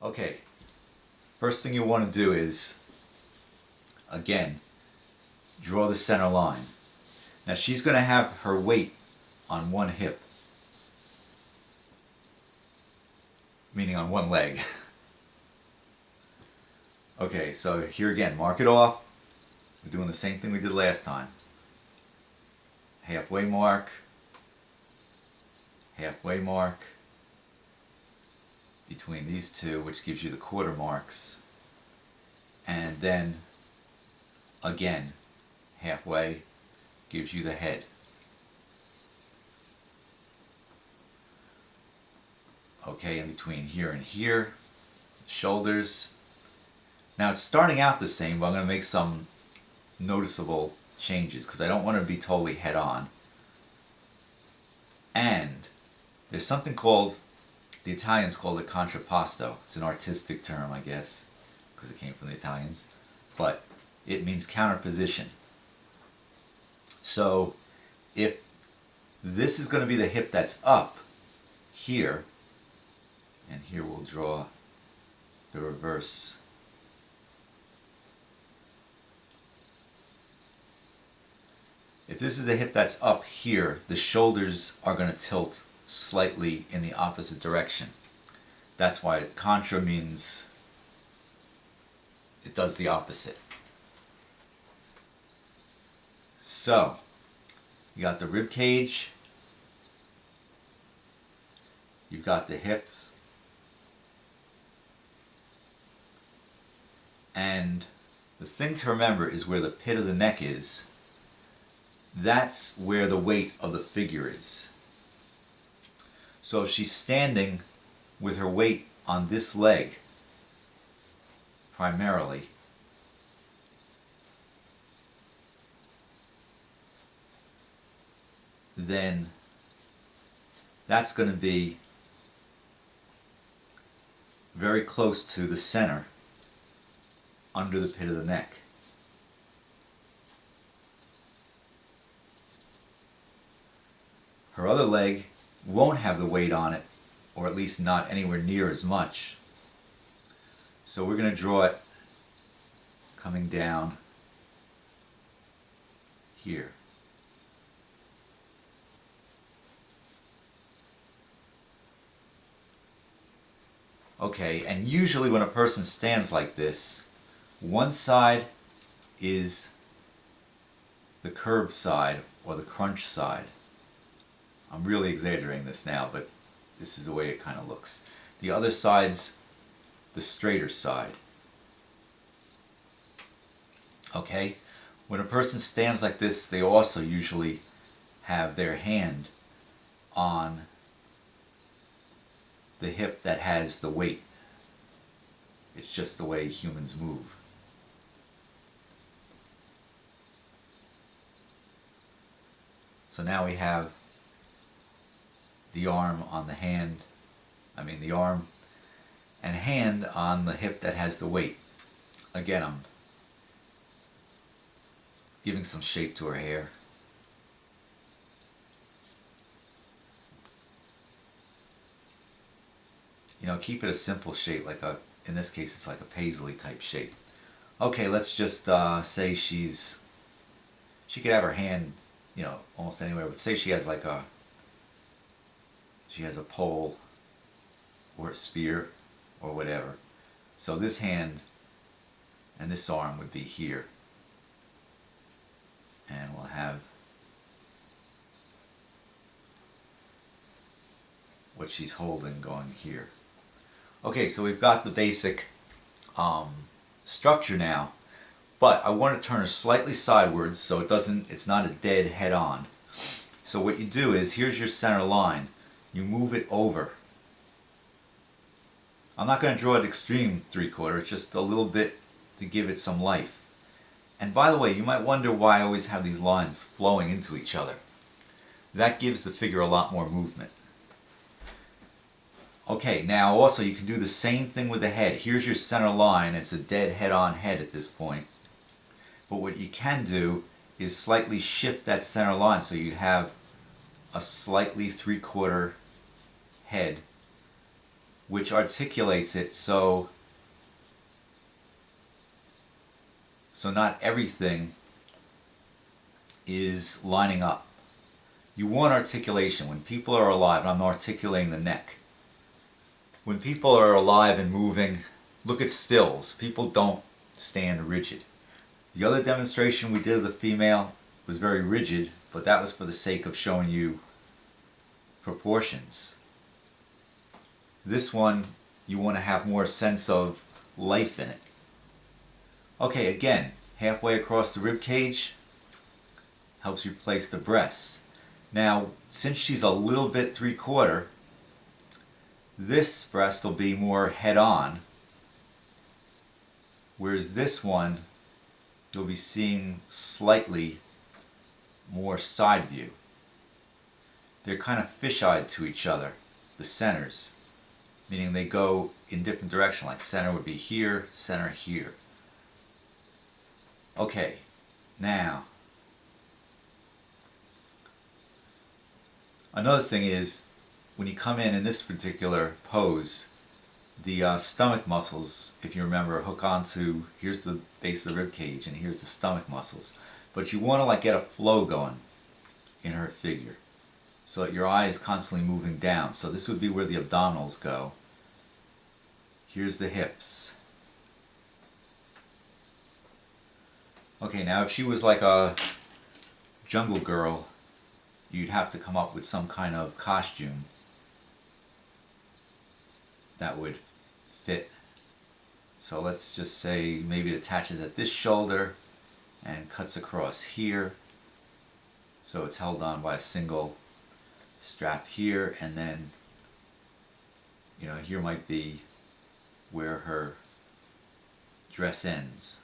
Okay, first thing you want to do is, again, draw the center line. Now she's going to have her weight on one hip, meaning on one leg. Okay, so here again, mark it off. We're doing the same thing we did last time. Halfway mark, halfway mark, between these two, which gives you the quarter marks, and then again halfway gives you the head. Okay, in between here and here, shoulders. Now it's starting out the same, but I'm going to make some noticeable changes because I don't want to be totally head on. And there's something called, the Italians call it Contrapposto. It's an artistic term, I guess, because it came from the Italians, but it means counterposition. So if this is going to be the hip that's up here, and here we'll draw the reverse. If this is the hip that's up here, the shoulders are going to tilt slightly in the opposite direction. That's why contra means it does the opposite. So, you got the rib cage, you've got the hips, and the thing to remember is where the pit of the neck is. That's where the weight of the figure is. So if she's standing with her weight on this leg, primarily, then that's going to be very close to the center, under the pit of the neck. Her other leg won't have the weight on it, or at least not anywhere near as much. So we're going to draw it coming down here. Okay, and usually when a person stands like this, one side is the curved side or the crunch side. I'm really exaggerating this now, but this is the way it kind of looks. The other side's the straighter side. Okay? When a person stands like this, they also usually have their hand on the hip that has the weight. It's just the way humans move. So now we have the arm on the hand, the arm and hand on the hip that has the weight. Again, I'm giving some shape to her hair. You know, keep it a simple shape, like in this case it's like a paisley type shape. Okay, let's just say she could have her hand, almost anywhere, but say she has a pole or a spear or whatever. So this hand and this arm would be here. And we'll have what she's holding going here. Okay, so we've got the basic structure now, but I want to turn her slightly sidewards so it's not a dead head on. So what you do is, here's your center line. You move it over. I'm not going to draw it extreme 3/4, just a little bit to give it some life. And by the way, you might wonder why I always have these lines flowing into each other. That gives the figure a lot more movement. Okay, now also you can do the same thing with the head. Here's your center line. It's a dead head-on head at this point. But what you can do is slightly shift that center line so you have a slightly 3/4 head which articulates it so not everything is lining up. You want articulation. When people are alive, and I'm articulating the neck. When people are alive and moving, look at stills. People don't stand rigid. The other demonstration we did of the female was very rigid, but that was for the sake of showing you proportions. This one, you want to have more sense of life in it. Okay, again, halfway across the rib cage helps you place the breasts. Now, since she's a little bit 3/4, this breast will be more head-on, whereas this one you'll be seeing slightly more side view. They're kind of fish-eyed to each other, the centers, meaning they go in different directions, like center would be here, center here. Okay, now, another thing is, when you come in this particular pose, the stomach muscles, if you remember, hook onto, here's the base of the rib cage and here's the stomach muscles. But you want to like get a flow going in her figure so that your eye is constantly moving down. So this would be where the abdominals go. Here's the hips. Okay, now if she was like a jungle girl, you'd have to come up with some kind of costume that would fit. So let's just say maybe it attaches at this shoulder and cuts across here. So it's held on by a single strap here, and then, you know, here might be where her dress ends.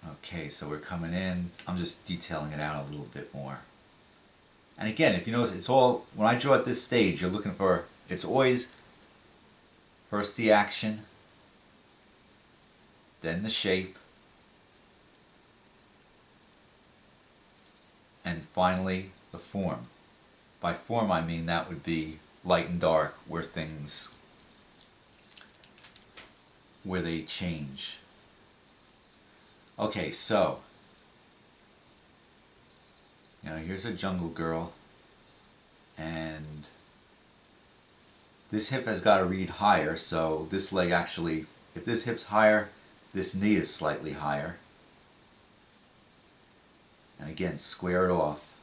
Okay, so we're coming in. I'm just detailing it out a little bit more. And again, if you notice, it's all, when I draw at this stage, you're looking for, it's always first the action, then the shape, and finally the form. By form I mean that would be light and dark, where things, where they change. Okay, so, you know, here's a jungle girl, and this hip has got to read higher, so this leg actually, if this hip's higher, this knee is slightly higher. And again, square it off.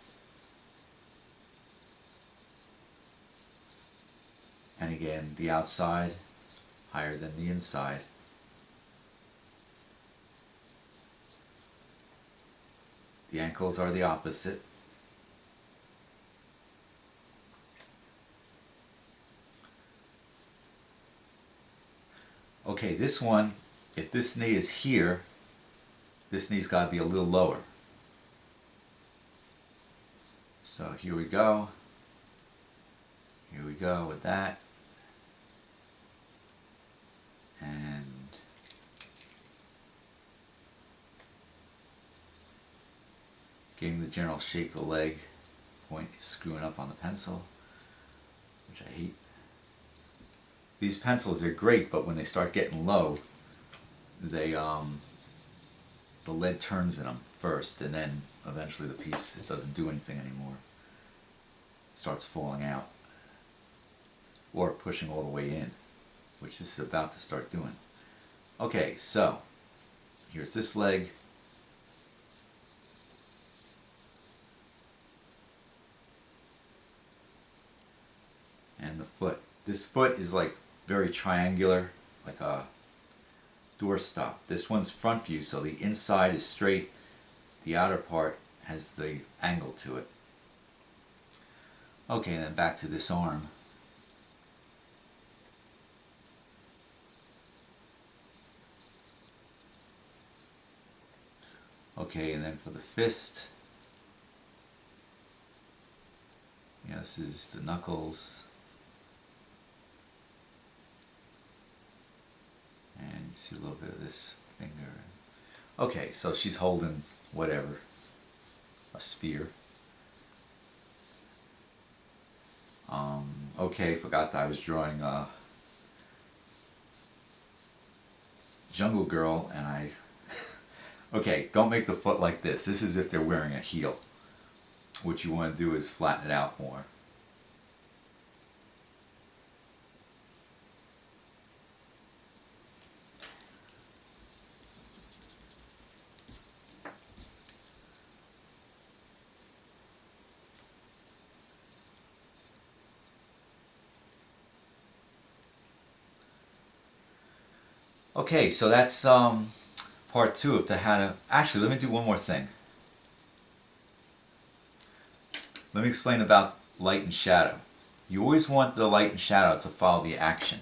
And again, the outside higher than the inside. The ankles are the opposite. Okay, this one, if this knee is here, this knee's got to be a little lower. So here we go. Here we go with that. And getting the general shape of the leg. Point is screwing up on the pencil, which I hate. These pencils, they're great, but when they start getting low, they the lead turns in them first, and then eventually the piece, it doesn't do anything anymore. It starts falling out, or pushing all the way in, which this is about to start doing. Okay, so here's this leg. And the foot. This foot is like very triangular, like a doorstop. This one's front view, so the inside is straight, the outer part has the angle to it. Okay, and then back to this arm. Okay, and then for the fist, yeah, this is the knuckles. And you see a little bit of this finger. Okay, so she's holding whatever, a spear. Okay, forgot that I was drawing Jungle Girl, and I... Okay, don't make the foot like this. This is if they're wearing a heel. What you want to do is flatten it out more. Okay, so that's part 2 of how to... Actually, let me do one more thing. Let me explain about light and shadow. You always want the light and shadow to follow the action.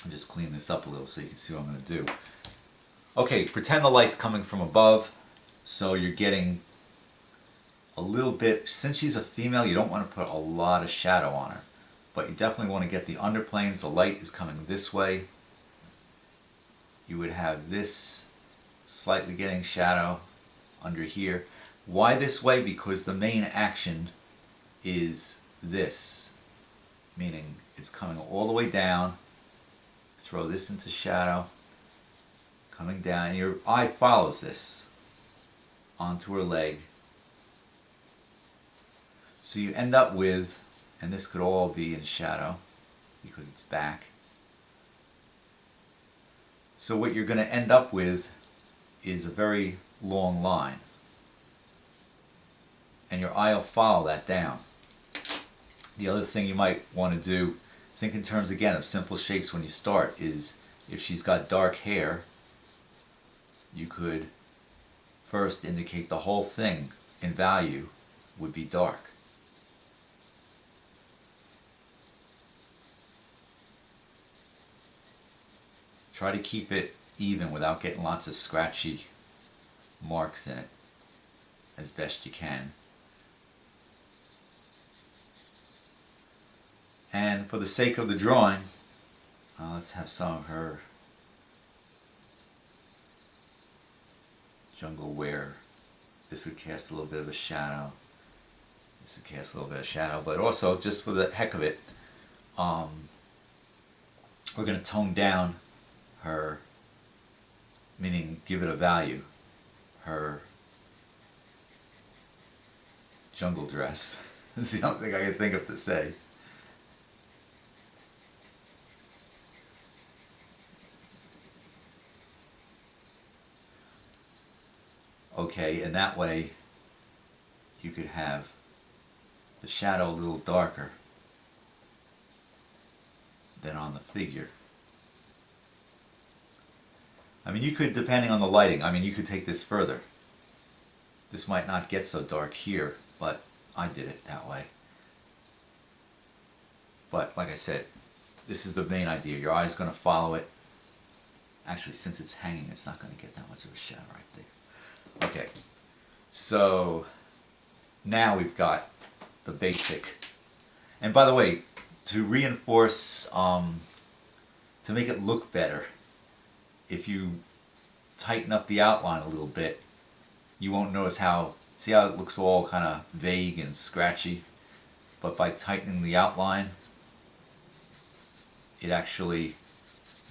I'll just clean this up a little so you can see what I'm going to do. Okay, pretend the light's coming from above, so you're getting a little bit... Since she's a female, you don't want to put a lot of shadow on her, but you definitely want to get the underplanes. The light is coming this way. You would have this slightly getting shadow under here. Why this way? Because the main action is this, meaning it's coming all the way down. Throw this into shadow, coming down. Your eye follows this onto her leg. So you end up with, and this could all be in shadow because it's back. So what you're going to end up with is a very long line. And your eye will follow that down. The other thing you might want to do, think in terms again of simple shapes when you start, is if she's got dark hair, you could first indicate the whole thing in value would be dark. Try to keep it even without getting lots of scratchy marks in it as best you can. And for the sake of the drawing, let's have some of her jungle wear. This would cast a little bit of a shadow. This would cast a little bit of shadow, but also just for the heck of it, we're going to tone down her, meaning give it a value, her jungle dress. That's the only thing I can think of to say. Okay, and that way you could have the shadow a little darker than on the figure. I mean, you could, depending on the lighting, I mean, you could take this further. This might not get so dark here, but I did it that way. But like I said, this is the main idea. Your eye's going to follow it. Actually, since it's hanging, it's not going to get that much of a shadow right there. Okay, so now we've got the basic. And by the way, to reinforce, to make it look better, if you tighten up the outline a little bit, you won't notice how, see how it looks all kind of vague and scratchy? But by tightening the outline, it actually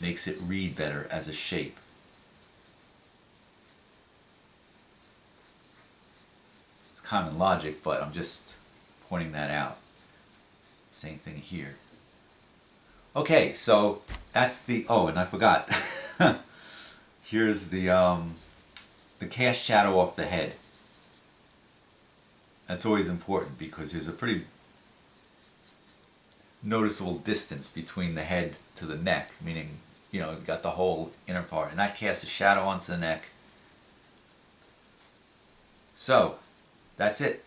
makes it read better as a shape. It's common logic, but I'm just pointing that out. Same thing here. Okay, so that's the, oh, and I forgot. Here's the cast shadow off the head. That's always important because there's a pretty noticeable distance between the head to the neck, meaning, you know, you've got the whole inner part, and that casts a shadow onto the neck. So, that's it.